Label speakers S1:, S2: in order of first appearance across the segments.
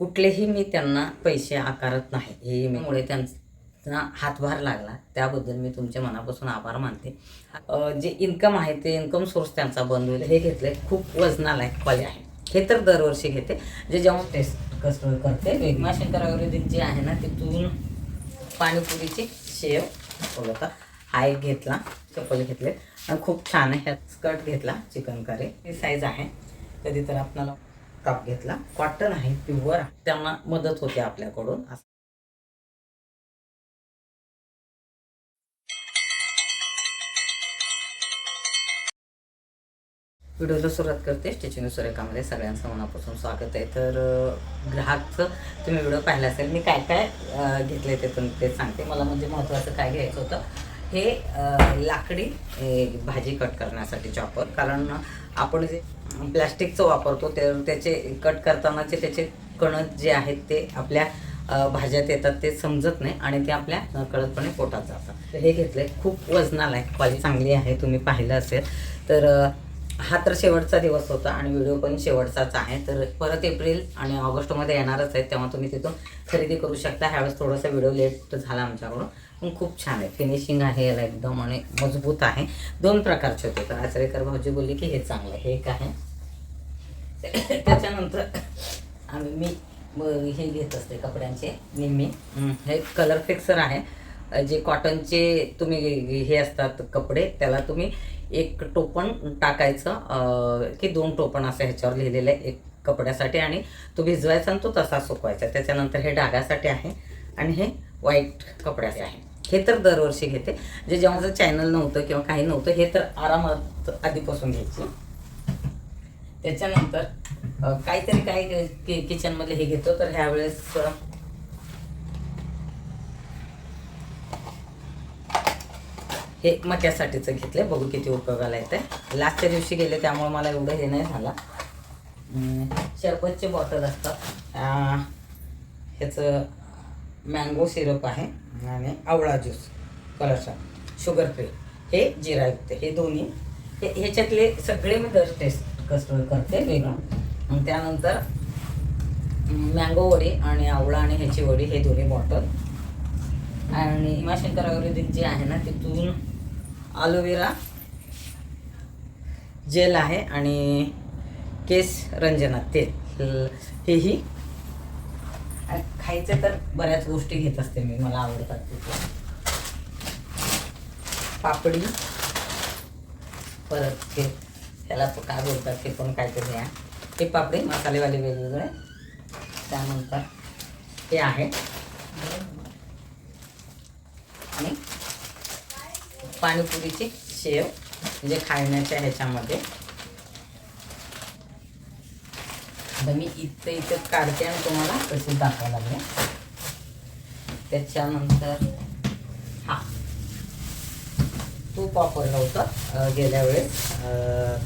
S1: कुठलेही मी त्यांना पैसे आकारत नाही. हे त्यामुळे त्यांना हातभार लागला त्याबद्दल मी तुमच्या मनापासून आभार मानते. जे इन्कम आहे ते इन्कम सोर्स त्यांचा बंद होईल. हे घेतले खूप वजनाला क्वालिटी आहे. हे तर दरवर्षी घेते. जे जेव्हा टेस्ट कस्टमर करते माशंकर आयुर्वेदिक जे आहे ना तिथून पाणीपुरीची शेव बोलता हा एक घेतला. चप्पल घेतले आणि खूप छान आहे. ह्यात स्कर्ट घेतला चिकन करी. ही साईज आहे. कधी तर आपल्याला टॉप घेतला. कॉटन आहे प्युअर. त्यांना मदत होते आपल्याकडून. व्हिडिओला सुरुवात करते. स्टिचिंग सुरेखामध्ये सगळ्यांचं मनापासून स्वागत आहे. तर ग्राहकचं तुम्ही व्हिडिओ पाहिला असेल. मी काय काय घेतले ते सांगते. मला म्हणजे महत्त्वाचं काय घ्यायचं होतं हे लाकडी भाजी कट करण्यासाठी चॉपर. कारण आपण जे प्लॅस्टिकचं वापरतो त्याचे कट करतानाचे त्याचे कणस जे आहेत ते आपल्या भाज्यात येतात. ते समजत नाही आणि ते आपल्या नकळतपणे पोटात जातात. तर हे घेतले. खूप वजनाला आहे. क्वालिटी चांगली आहे. तुम्ही पाहिलं असेल तर हा तर शेवटचा दिवस होता आणि व्हिडिओ पण शेवटचाच आहे. तर परत एप्रिल आणि ऑगस्टमध्ये येणारच आहे. तेव्हा तुम्ही तिथून खरेदी करू शकता. ह्यावेळेस थोडासा व्हिडिओ लेट झाला आमच्याकडून पण खूप छान आहे. फिनिशिंग आहे याला एकदम आणि मजबूत आहे. 2 प्रकारचे होते. तर आचरेकर भाऊजी बोलली की हे चांगलं आहे. हे एक आहे. त्याच्यानंतर मी हे घेत असते कपड्यांचे निम्मी. हे कलर फिक्सर आहे. जे कॉटनचे तुम्ही हे असतात कपडे त्याला तुम्ही एक टोपण टाकायचं की 2 टोपण असं ह्याच्यावर लिहिलेलं आहे एक कपड्यासाठी आणि तो भिजवायचा आणि तो तसा सुकवायचा. त्याच्यानंतर हे डागासाठी आहे आणि हे व्हाईट कपड्याचे आहे. हे तर दरवर्षी घेते. जे जेव्हा चॅनल नव्हतं किंवा काही नव्हतं हे तर आरामात आधीपासून घ्यायची. त्याच्यानंतर काहीतरी काय किचनमधले हे घेतो. तर ह्यावेळेस हे मक्यासाठीचं घेतलं. बघू किती उपयोगाला येतं. लास्टच्या दिवशी गेले त्यामुळे मला एवढं हे नाही झालं. शरबतचे बॉटल असतात. ह्याचं मँगो सिरप आहे आणि आवळा ज्यूस कलरचा शुगर फ्री. हे जिरायुक्त. हे दोन्ही ह्याच्यातले सगळे मी दर टेस्ट कस्टमर करते वेगळं. त्यानंतर मँगो वडी आणि आवळा आणि ह्याची वडी हे दोन्ही बॉटल. आणि माशंकर आयुर्वेदिक जे आहे ना तिथून ॲलोवेरा जेल आहे आणि केस रंजना तेल. हेही खायचे तर बऱ्याच गोष्टी घेत असते मी. मला आवडतात तिथे पापडी. परत ते त्याला काय बोलतात ते पण काहीतरी आहे. हे पापडी मसालेवाले वेगवेगळे. त्यानंतर हे आहे आणि पाणीपुरीची शेव म्हणजे खाण्याच्या ह्याच्यामध्ये. आता मी इथं काढते आणि तुम्हाला तसेच दाखवायला लागले. त्याच्यानंतर हा तूप वापरलं होतं गेल्या वेळेस.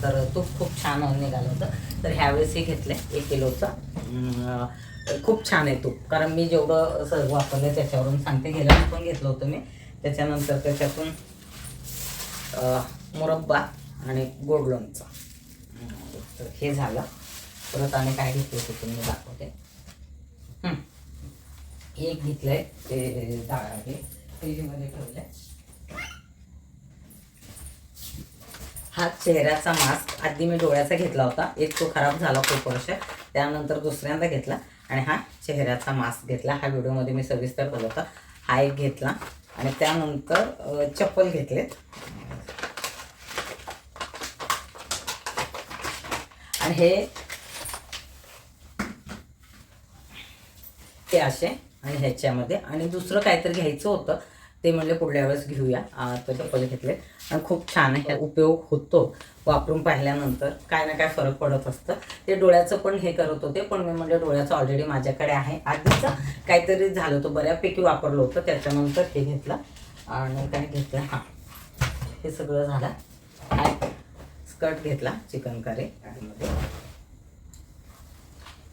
S1: तर तूप खूप छान निघालं होतं. तर ह्यावेळेस हे घेतलं 1 किलोचं. खूप छान आहे तूप. कारण मी जेवढं सहज वापरलं त्याच्यावरून सांगते. गेल्या वेळेस पण घेतलं होतं मी. त्याच्यानंतर त्याच्यातून मुरब्बा आणि गोड लोणचं. तर हे झालं. परत आणि काय घेतलं होतं तुम्ही दाखवते. एक घेतलंय ते डाळ आहे फ्रीजमध्ये ठेवलंय. हा चेहऱ्याचा मास्क. आधी मी डोळ्याचा घेतला होता. एक तो खराब झाला खूप वर्ष. त्यानंतर दुसऱ्यांदा घेतला आणि हा चेहऱ्याचा मास्क घेतला. हा व्हिडिओमध्ये मी सविस्तर बोलत होता. हा एक घेतला आणि त्यानंतर चप्पल घेतलेत आणि हे असे आणि ह्याच्यामध्ये. आणि दुसरं काहीतरी घ्यायचं होतं ते म्हणले पुढल्या वेळेस घेऊया. तर चप्पल घेतले आणि खूप छान आहे. उपयोग होतो. वापरून पाहिल्यानंतर काय ना काय फरक पडत असतं. ते डोळ्याचं पण हे करत होते पण मी म्हणजे डोळ्याचं ऑलरेडी माझ्याकडे आहे. आधीचं काहीतरी झालं होतं बऱ्यापैकी वापरलं होतं. त्याच्यानंतर हे घेतलं आणि काय घेतलं हां हे सगळं झालं. हा स्कर्ट घेतला चिकन करी मध्ये.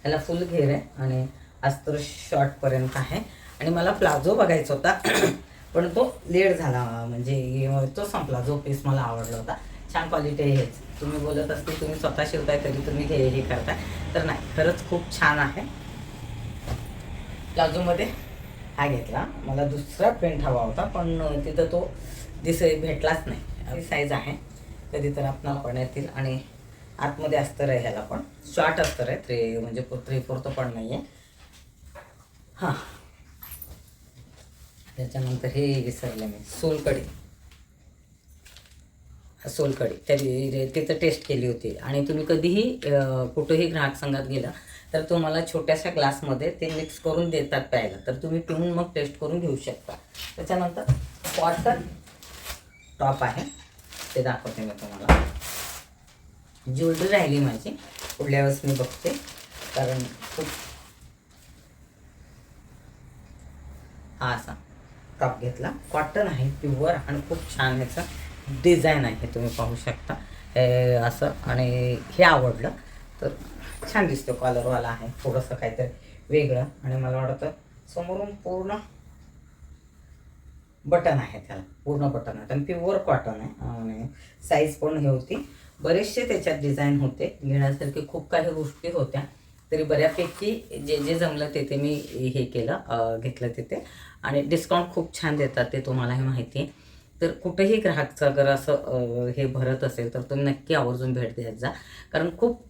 S1: ह्याला फुल घेर आहे आणि अस्तर शॉर्टपर्यंत आहे. आणि मला प्लाझो बघायचा होता पण तो लेट झाला. म्हणजे तो संपला जो पीस मला आवडला होता. छान क्वालिटी आहे. हेच तुम्ही बोलत असते तुम्ही स्वतः शिवताय तरी तुम्ही हे करताय तर नाही खरंच खूप छान आहे. प्लाझोमध्ये हा घेतला. मला दुसरा प्रिंट हवा होता पण तिथं तो भेटलाच नाही. साईज आहे, कधी तर आपणाला पडण्यात येईल. आणि आतमध्ये अस्तर आहे, ह्याला पण शॉर्ट अस्तर आहे, 3/4 पण नाही आहे. हां, त्याच्यानंतर हे विसरले मी, सोलकढी तरी तिथं टेस्ट केली होती. आणि तुम्ही कधीही कुठंही ग्राहक संघात गेला तर तुम्हाला छोट्याशा ग्लासमध्ये ते मिक्स करून देतात प्यायला, तर तुम्ही पिऊन मग टेस्ट करून घेऊ शकता. त्याच्यानंतर कॉटन टॉप आहे, ते दाखवते मी तुम्हाला. ज्वेलरी राहिली माझी, पुढल्या वेळेस मी बघते, कारण खूप हा असा टॉप घेतला. कॉटन आहे, प्युअर, आणि खूप छान ह्याचा डिझाईन आहे, तुम्ही पाहू शकता. हे असं, आणि हे आवडलं. तर छान दिसतो, कॉलरवाला आहे, थोडंसं काहीतरी वेगळं. आणि मला वाटतं समोरून पूर्ण बटन आहे, त्याला पूर्ण बटन आहे, आणि प्युअर कॉटन आहे. आणि साईज पण हे होती. बरेचसे त्याच्यात डिझाईन होते, घेण्यासारखे खूप काही गोष्टी होत्या. तरी बऱ्यापैकी जे जे जमलं ते मी हे केलं, घेतलं तिथे. आणि डिस्काउंट खूप छान देतात ते, तुम्हालाही माहिती आहे. तर कुठेही ग्राहकचं अगर असं हे भरत असेल तर तुम्ही नक्की आवर्जून भेट द्यायचा जा, कारण खूप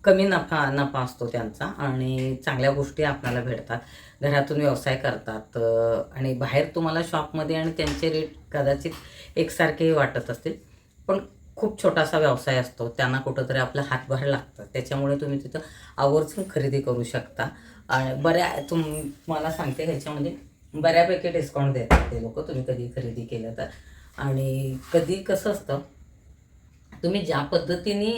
S1: कमी नफा असतो त्यांचा, आणि चांगल्या गोष्टी आपल्याला भेटतात. घरातून व्यवसाय करतात, आणि बाहेर तुम्हाला शॉपमध्ये आणि त्यांचे रेट कदाचित एकसारखेही वाटत असतील, पण खूप छोटासा व्यवसाय असतो, त्यांना कुठंतरी आपलं हातभार लागतं. त्याच्यामुळे तुम्ही तिथं आवर्जून खरेदी करू शकता. आणि मला सांगते, ह्याच्यामध्ये बऱ्यापैकी डिस्काउंट देतात ते लोक, तुम्ही कधी खरेदी केलं तर. आणि कधी कसं असतं, तुम्ही ज्या पद्धतीने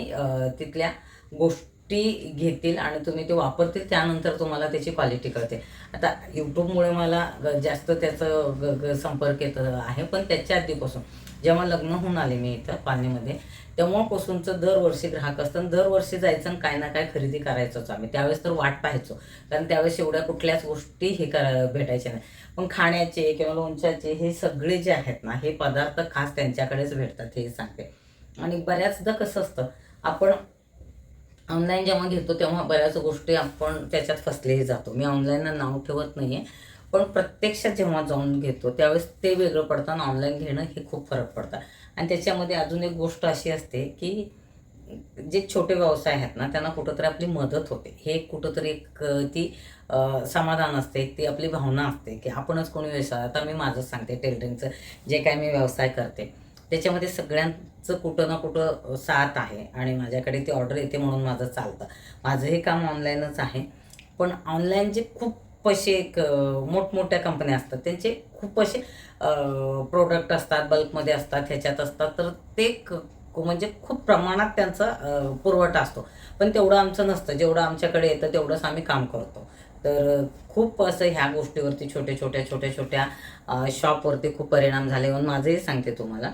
S1: तिथल्या गोष्टी घेतील आणि तुम्ही ते वापरतील, त्यानंतर तुम्हाला त्याची क्वालिटी कळते. आता यूट्यूबमुळे मला जास्त त्याचं संपर्क येत आहे, पण त्याच्या आधीपासून जेव्हा लग्न होऊन आले मी इथं पालनीमध्ये, तेव्हापासूनचं दरवर्षी ग्राहक असतं, दरवर्षी जायचं आणि काय ना काय खरेदी करायचंच आम्ही. त्यावेळेस तर वाट पाहायचो, कारण त्यावेळेस एवढ्या कुठल्याच गोष्टी भेटायच्या नाही. पण खाण्याचे किंवा लोणच्याचे हे सगळे जे आहेत ना, हे पदार्थ खास त्यांच्याकडेच भेटतात, हे सांगते. आणि बऱ्याचदा कसं असतं, आपण ऑनलाईन जेव्हा घेतो तेव्हा बऱ्याच गोष्टी आपण त्याच्यात फसलेही जातो. मी ऑनलाईनला नाव ठेवत नाही आहे, पण प्रत्यक्षात जेव्हा जाऊन घेतो त्यावेळेस ते वेगळं पडतं आणि ऑनलाईन घेणं हे खूप फरक पडतं. आणि त्याच्यामध्ये अजून एक गोष्ट अशी असते की जे छोटे व्यवसाय आहेत ना, त्यांना कुठंतरी आपली मदत होते. हे कुठंतरी एक ती समाधान असते, ती आपली भावना असते की आपणच कोणी व्यवसाय. आता मी माझंच सांगते, टेलरिंगचं जे काय मी व्यवसाय करते त्याच्यामध्ये सगळ्यांचं कुठं ना कुठं साथ आहे, आणि माझ्याकडे ती ऑर्डर येते म्हणून माझं चालतं. माझं हे काम ऑनलाईनच आहे. पण ऑनलाईन जे खूप असे मोठमोठ्या कंपन्या असतात, त्यांचे खूप असे प्रोडक्ट असतात, बल्कमध्ये असतात, ह्याच्यात असतात, तर ते म्हणजे खूप प्रमाणात त्यांचा पुरवठा असतो. पण तेवढं आमचं नसतं, जेवढं आमच्याकडे येतं तेवढंच आम्ही काम करतो. तर खूप असं ह्या गोष्टीवरती छोट्या छोट्या शॉपवरती खूप परिणाम झाले, म्हणून माझंही सांगते तुम्हाला.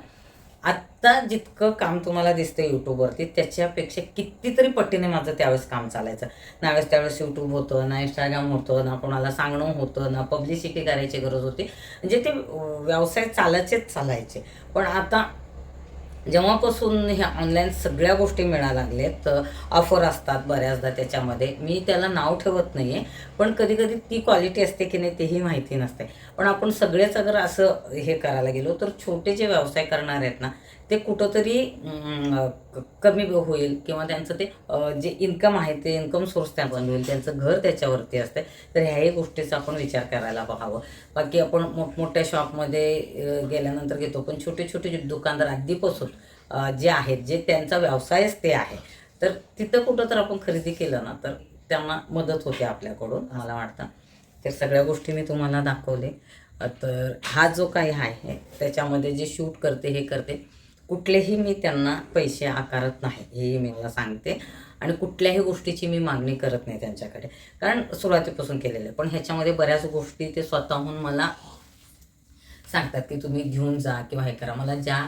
S1: आत्ता जितकं काम तुम्हाला दिसतं यूट्यूबवरती, त्याच्यापेक्षा कितीतरी पटीने माझं त्यावेळेस काम चालायचं. त्यावेळेस यूट्यूब होतं ना, इंस्टाग्राम होतं ना, कोणाला सांगणं होतं ना, पब्लिसिटी करायची गरज होती. म्हणजे ते व्यवसाय चालायचे. पण आता जेव्हापासून ह्या ऑनलाईन सगळ्या गोष्टी मिळायला लागल्यात, ऑफर असतात बऱ्याचदा त्याच्यामध्ये. मी त्याला नाव ठेवत नाही आहे, पण कधी-कधी ती क्वालिटी असते की नाही तेही माहिती नसते. पण आपण सगळेच अगर असं हे करायला गेलो, तर छोटे जे व्यवसाय करणारे आहेत ना, ते कुठंतरी कमी होईल, किंवा त्यांचं ते जे इन्कम आहे, ते इन्कम सोर्स त्या बंद होईल, त्यांचं घर त्याच्यावरती असते. तर ह्याही गोष्टीचा आपण विचार करायला हवं. बाकी आपण मोठमोठ्या शॉपमध्ये गेल्यानंतर घेतो, पण छोटे-छोटे जे दुकानदार आधीपासून जे आहेत, जे त्यांचा व्यवसायच ते आहे, तर तिथं कुठं तर आपण खरेदी केलं ना, तर त्यांना मदत होते आपल्याकडून, मला वाटतं. तर सगळ्या गोष्टी मी तुम्हाला दाखवले. तर हा जो काही आहे त्याच्यामध्ये जे शूट करते, हे करते, कुठलेही मी त्यांना पैसे आकारत नाही, हेही मी मला सांगते. आणि कुठल्याही गोष्टीची मी मागणी करत नाही त्यांच्याकडे, कारण सुरुवातीपासून केलेलं आहे. पण ह्याच्यामध्ये बऱ्याच गोष्टी ते स्वतःहून मला सांगतात की तुम्ही घेऊन जा किंवा हे करा. मला ज्या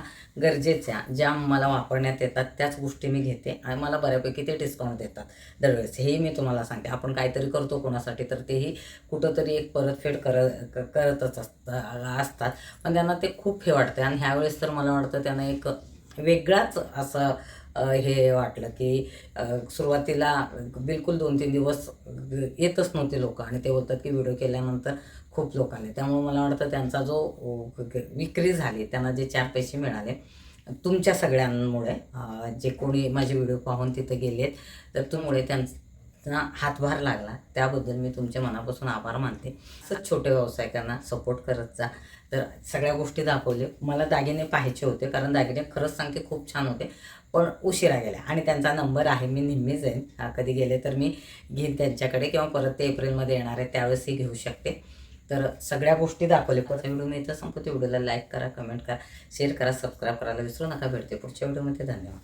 S1: गरजेच्या, ज्या मला वापरण्यात येतात त्याच गोष्टी मी घेते, आणि मला बऱ्यापैकी ते डिस्काउंट देतात दरवेळेस. हेही मी तुम्हाला सांगते, आपण काहीतरी करतो कोणासाठी, तर तेही कुठंतरी एक परतफेड करतच असतात. पण त्यांना ते खूप हे वाटतं, आणि ह्यावेळेस तर मला वाटतं त्यांना एक वेगळाच असं हे वाटलं की सुरुवातीला बिलकुल 2-3 दिवस येतच नव्हते लोक आणि ते बोलतात की व्हिडिओ केल्यानंतर खूप लोक आले. त्यामुळे मला वाटतं त्यांचा जो विक्री झाली, त्यांना जे 4 पैसे मिळाले तुमच्या सगळ्यांमुळे, जे कोणी माझे व्हिडिओ पाहून तिथे गेलेत तर त्यामुळे त्यांना हातभार लागला, त्याबद्दल मी तुमच्या मनापासून आभार मानते. असंच छोट्या व्यावसायिकांना सपोर्ट करत जा. तर सगळ्या गोष्टी दाखवले. मला दागिने पाहायचे होते कारण दागिने खरंच सांगते खूप छान होते, पण उशिरा गेल्या आणि त्यांचा नंबर आहे, मी नेहमी जाईन, कधी गेले तर मी घेईन त्यांच्याकडे किंवा परत ते एप्रिलमध्ये येणार आहे त्यावेळेसही घेऊ शकते. तर सगळ्या गोष्टी दाखवले. परत व्हिडिओ मी इथं संपवते. व्हिडिओला लाईक करा, कमेंट करा, शेअर करा, सबस्क्राईब करायला विसरू नका. भेटते पुढच्या व्हिडिओमध्ये. धन्यवाद.